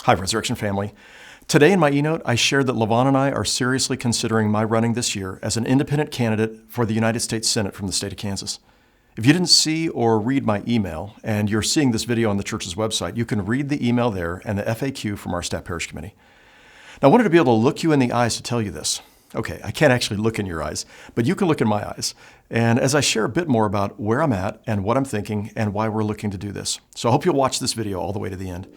Hi, Resurrection family. Today in my e-note, I shared that Levon and I are seriously considering my running this year as an independent candidate for the United States Senate from the state of Kansas. If you didn't see or read my email, and you're seeing this video on the church's website, you can read the email there and the FAQ from our staff parish committee. Now, I wanted to be able to look you in the eyes to tell you this. Okay, I can't actually look in your eyes, but you can look in my eyes. And as I share a bit more about where I'm at and what I'm thinking and why we're looking to do this. So I hope you'll watch this video all the way to the end.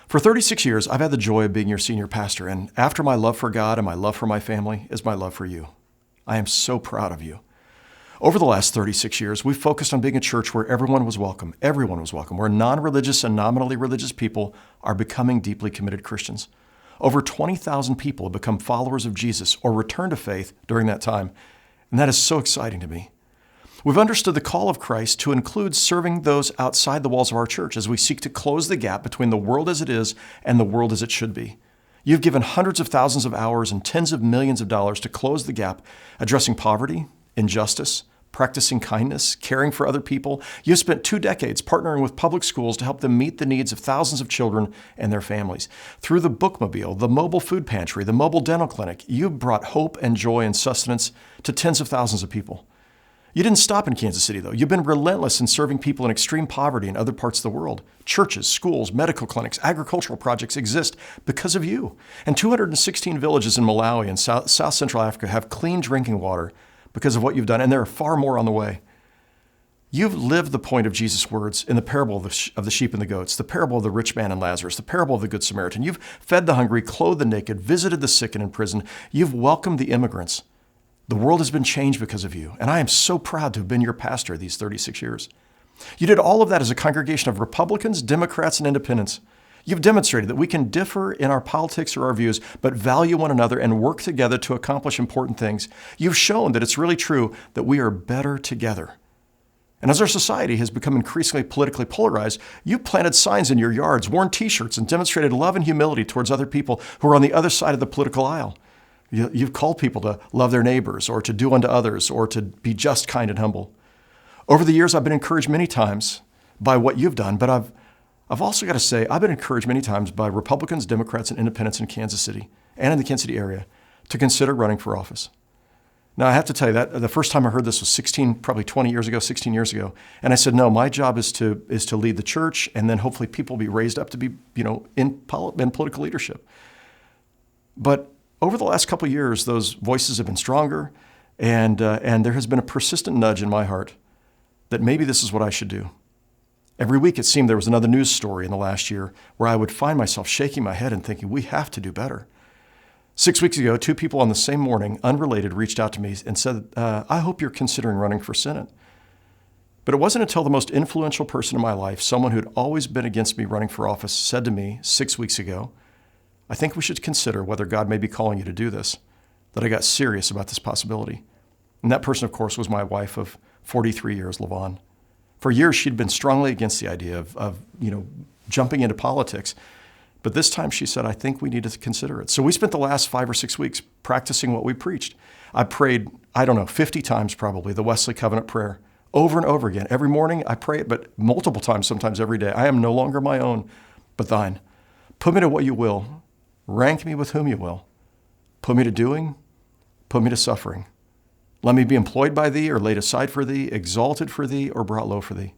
For 36 years, I've had the joy of being your senior pastor, and after my love for God and my love for my family is my love for you. I am so proud of you. Over the last 36 years, we've focused on being a church where everyone was welcome, where non-religious and nominally religious people are becoming deeply committed Christians. Over 20,000 people have become followers of Jesus or returned to faith during that time, and that is so exciting to me. We've understood the call of Christ to include serving those outside the walls of our church as we seek to close the gap between the world as it is and the world as it should be. You've given hundreds of thousands of hours and tens of millions of dollars to close the gap, addressing poverty, injustice, practicing kindness, caring for other people. You've spent 2 decades partnering with public schools to help them meet the needs of thousands of children and their families. Through the bookmobile, the mobile food pantry, the mobile dental clinic, you've brought hope and joy and sustenance to tens of thousands of people. You didn't stop in Kansas City, though. You've been relentless in serving people in extreme poverty in other parts of the world. Churches, schools, medical clinics, agricultural projects exist because of you. And 216 villages in Malawi and South Central Africa have clean drinking water because of what you've done, and there are far more on the way. You've lived the point of Jesus' words in the parable of the sheep and the goats, the parable of the rich man and Lazarus, the parable of the Good Samaritan. You've fed the hungry, clothed the naked, visited the sick and in prison. You've welcomed the immigrants. The world has been changed because of you, and I am so proud to have been your pastor these 36 years. You did all of that as a congregation of Republicans, Democrats, and Independents. You've demonstrated that we can differ in our politics or our views, but value one another and work together to accomplish important things. You've shown that it's really true that we are better together. And as our society has become increasingly politically polarized, you've planted signs in your yards, worn T-shirts, and demonstrated love and humility towards other people who are on the other side of the political aisle. You've called people to love their neighbors or to do unto others or to be just, kind, and humble. Over the years, I've been encouraged many times by what you've done, but I've also got to say, I've been encouraged many times by Republicans, Democrats, and Independents in Kansas City and in the Kansas City area to consider running for office. Now, I have to tell you that the first time I heard this was 16 years ago. And I said, no, my job is to lead the church, and then hopefully people will be raised up to be, in political leadership. But over the last couple of years, those voices have been stronger, and there has been a persistent nudge in my heart that maybe this is what I should do. Every week it seemed there was another news story in the last year where I would find myself shaking my head and thinking, we have to do better. 6 weeks ago, 2 people on the same morning, unrelated, reached out to me and said, I hope you're considering running for Senate. But it wasn't until the most influential person in my life, someone who'd always been against me running for office, said to me 6 weeks ago, I think we should consider whether God may be calling you to do this, that I got serious about this possibility. And that person, of course, was my wife of 43 years, Levon. For years, she'd been strongly against the idea of jumping into politics. But this time she said, I think we need to consider it. So we spent the last 5 or 6 weeks practicing what we preached. I prayed, 50 times probably, the Wesley Covenant prayer, over and over again. Every morning I pray it, but multiple times, sometimes every day. I am no longer my own, but thine. Put me to what you will. Rank me with whom you will. Put me to doing, put me to suffering. Let me be employed by thee or laid aside for thee, exalted for thee or brought low for thee.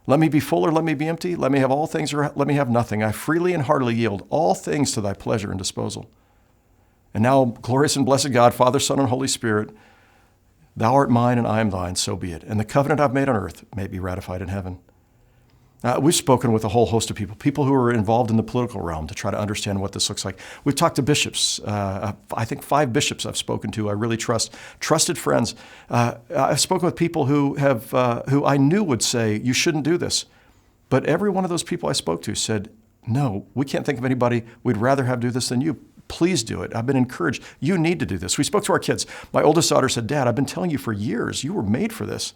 Let me be full or let me be empty. Let me have all things or let me have nothing. I freely and heartily yield all things to thy pleasure and disposal. And now, glorious and blessed God, Father, Son, and Holy Spirit, thou art mine and I am thine, so be it. And the covenant I've made on earth may be ratified in heaven. We've spoken with a whole host of people who are involved in the political realm to try to understand what this looks like. We've talked to bishops. I think 5 bishops I've spoken to I really trust. Trusted friends. I've spoken with people who I knew would say, you shouldn't do this. But every one of those people I spoke to said, no, we can't think of anybody we'd rather have do this than you. Please do it. I've been encouraged. You need to do this. We spoke to our kids. My oldest daughter said, Dad, I've been telling you for years, you were made for this.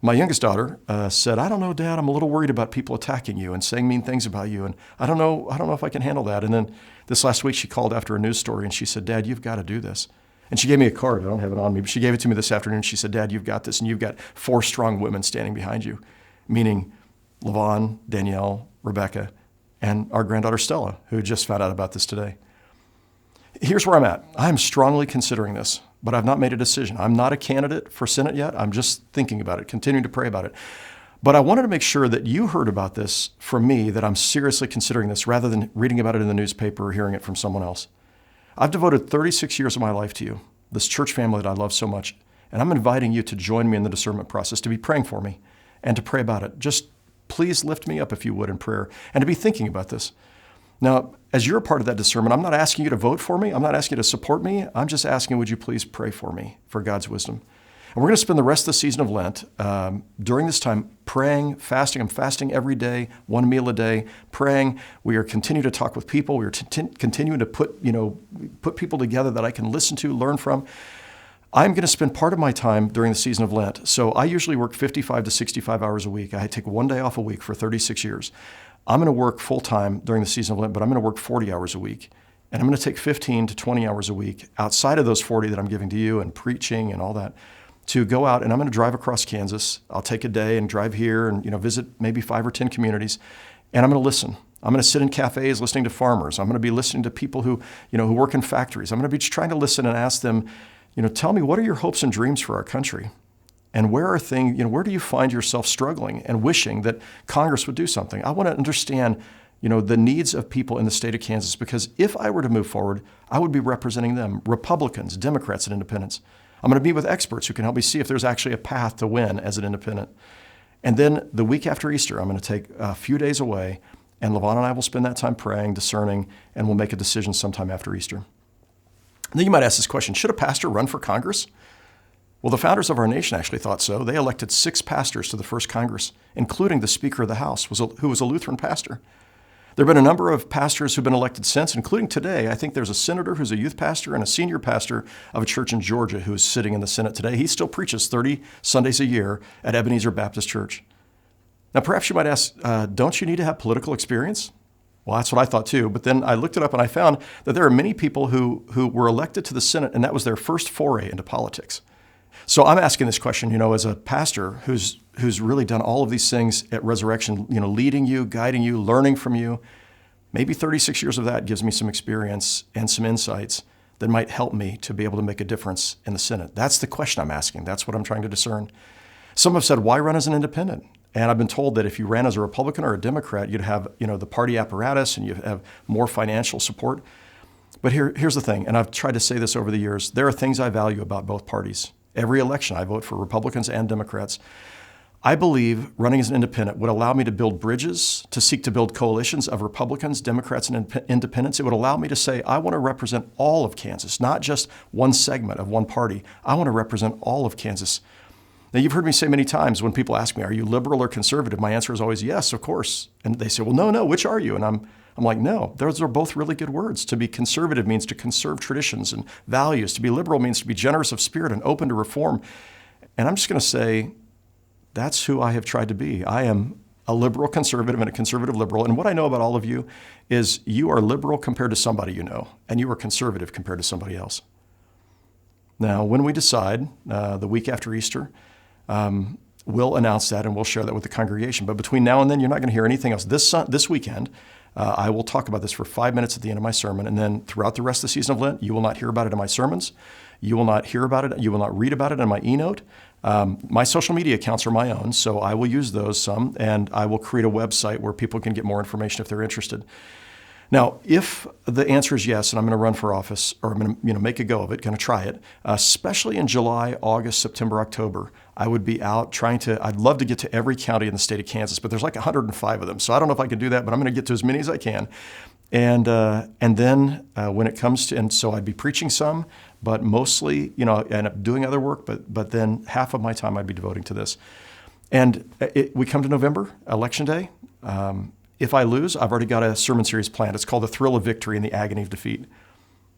My youngest daughter said, I don't know, Dad, I'm a little worried about people attacking you and saying mean things about you. And I don't know if I can handle that. And then this last week she called after a news story and she said, Dad, you've got to do this. And she gave me a card. I don't have it on me, but she gave it to me this afternoon. She said, Dad, you've got this. And you've got 4 strong women standing behind you, meaning Levon, Danielle, Rebecca, and our granddaughter Stella, who just found out about this today. Here's where I'm at. I'm strongly considering this, but I've not made a decision. I'm not a candidate for Senate yet. I'm just thinking about it, continuing to pray about it. But I wanted to make sure that you heard about this from me, that I'm seriously considering this rather than reading about it in the newspaper or hearing it from someone else. I've devoted 36 years of my life to you, this church family that I love so much, and I'm inviting you to join me in the discernment process, to be praying for me and to pray about it. Just please lift me up, if you would, in prayer, and to be thinking about this. Now, as you're a part of that discernment, I'm not asking you to vote for me. I'm not asking you to support me. I'm just asking, would you please pray for me, for God's wisdom? And we're going to spend the rest of the season of Lent during this time praying, fasting. I'm fasting every day, one meal a day, praying. We are continuing to talk with people. We are continuing to put people together that I can listen to, learn from. I'm going to spend part of my time during the season of Lent. So I usually work 55 to 65 hours a week. I take one day off a week for 36 years. I'm going to work full time during the season of Lent, but I'm going to work 40 hours a week. And I'm going to take 15 to 20 hours a week outside of those 40 that I'm giving to you and preaching and all that, to go out, and I'm going to drive across Kansas. I'll take a day and drive here and visit maybe 5 or 10 communities, and I'm going to listen. I'm going to sit in cafes listening to farmers. I'm going to be listening to people who work in factories. I'm going to be trying to listen and ask them, tell me, what are your hopes and dreams for our country? And where do you find yourself struggling and wishing that Congress would do something? I want to understand, the needs of people in the state of Kansas, because if I were to move forward, I would be representing them, Republicans, Democrats, and independents. I'm going to meet with experts who can help me see if there's actually a path to win as an independent. And then the week after Easter, I'm going to take a few days away, and Levon and I will spend that time praying, discerning, and we'll make a decision sometime after Easter. And then you might ask this question, should a pastor run for Congress? Well, the founders of our nation actually thought so. They elected 6 pastors to the first Congress, including the Speaker of the House, who was a Lutheran pastor. There have been a number of pastors who've been elected since, including today. I think there's a senator who's a youth pastor and a senior pastor of a church in Georgia who is sitting in the Senate today. He still preaches 30 Sundays a year at Ebenezer Baptist Church. Now, perhaps you might ask, don't you need to have political experience? Well, that's what I thought too. But then I looked it up and I found that there are many people who were elected to the Senate, and that was their first foray into politics. So I'm asking this question, as a pastor who's really done all of these things at Resurrection, leading you, guiding you, learning from you. Maybe 36 years of that gives me some experience and some insights that might help me to be able to make a difference in the Senate. That's the question I'm asking. That's what I'm trying to discern. Some have said, why run as an independent? And I've been told that if you ran as a Republican or a Democrat, you'd have, the party apparatus and you'd have more financial support. But here's the thing, and I've tried to say this over the years, there are things I value about both parties. Every election, I vote for Republicans and Democrats. I believe running as an independent would allow me to build bridges, to seek to build coalitions of Republicans, Democrats, and independents. It would allow me to say, I want to represent all of Kansas, not just one segment of one party. I want to represent all of Kansas. Now, you've heard me say many times when people ask me, are you liberal or conservative? My answer is always, yes, of course. And they say, well, no, which are you? And I'm like, no, those are both really good words. To be conservative means to conserve traditions and values. To be liberal means to be generous of spirit and open to reform. And I'm just going to say, that's who I have tried to be. I am a liberal conservative and a conservative liberal. And what I know about all of you is you are liberal compared to somebody you know, and you are conservative compared to somebody else. Now, when we decide the week after Easter, we'll announce that and we'll share that with the congregation. But between now and then, you're not going to hear anything else. This weekend, I will talk about this for 5 minutes at the end of my sermon. And then throughout the rest of the season of Lent, you will not hear about it in my sermons. You will not hear about it. You will not read about it in my e-note. My social media accounts are my own, so I will use those some, and I will create a website where people can get more information if they're interested. Now, if the answer is yes, and I'm going to run for office, or I'm going to make a go of it, going to try it, especially in July, August, September, October, I would be out I'd love to get to every county in the state of Kansas, but there's like 105 of them. So I don't know if I can do that, but I'm going to get to as many as I can. And then when it comes to, and so I'd be preaching some, but mostly, I end up doing other work, but then half of my time I'd be devoting to this. And we come to November, Election Day. If I lose, I've already got a sermon series planned. It's called The Thrill of Victory and the Agony of Defeat.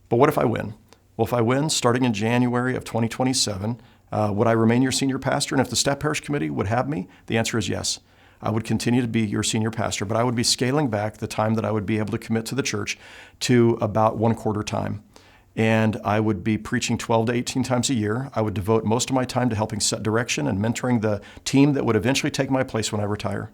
But what if I win? Well, if I win, starting in January of 2027, would I remain your senior pastor? And if the staff parish committee would have me, the answer is yes. I would continue to be your senior pastor, but I would be scaling back the time that I would be able to commit to the church to about 1/4 time. And I would be preaching 12 to 18 times a year. I would devote most of my time to helping set direction and mentoring the team that would eventually take my place when I retire.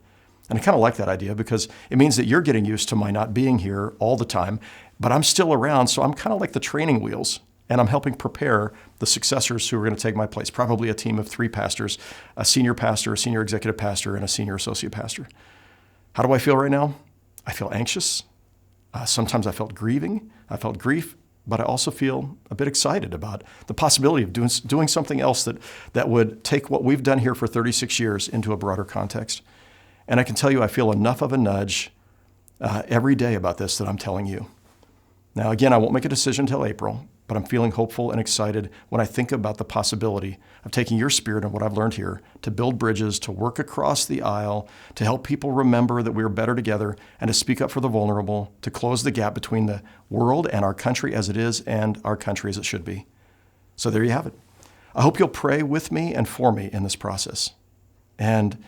And I kind of like that idea because it means that you're getting used to my not being here all the time, but I'm still around. So I'm kind of like the training wheels, and I'm helping prepare the successors who are going to take my place, probably a team of 3 pastors, a senior executive pastor, and a senior associate pastor. How do I feel right now? I feel anxious. Sometimes I felt felt grief, but I also feel a bit excited about the possibility of doing something else that would take what we've done here for 36 years into a broader context. And I can tell you I feel enough of a nudge every day about this that I'm telling you. Now, again, I won't make a decision until April, but I'm feeling hopeful and excited when I think about the possibility of taking your spirit and what I've learned here to build bridges, to work across the aisle, to help people remember that we're better together, and to speak up for the vulnerable, to close the gap between the world and our country as it is and our country as it should be. So there you have it. I hope you'll pray with me and for me in this process. And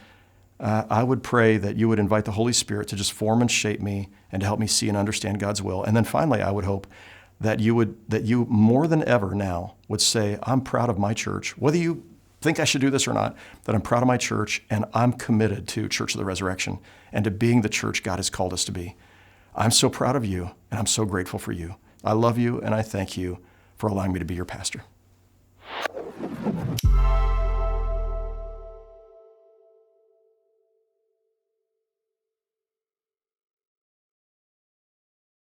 I would pray that you would invite the Holy Spirit to just form and shape me and to help me see and understand God's will. And then finally, I would hope that you more than ever now would say, I'm proud of my church, whether you think I should do this or not, that I'm proud of my church and I'm committed to Church of the Resurrection and to being the church God has called us to be. I'm so proud of you and I'm so grateful for you. I love you and I thank you for allowing me to be your pastor.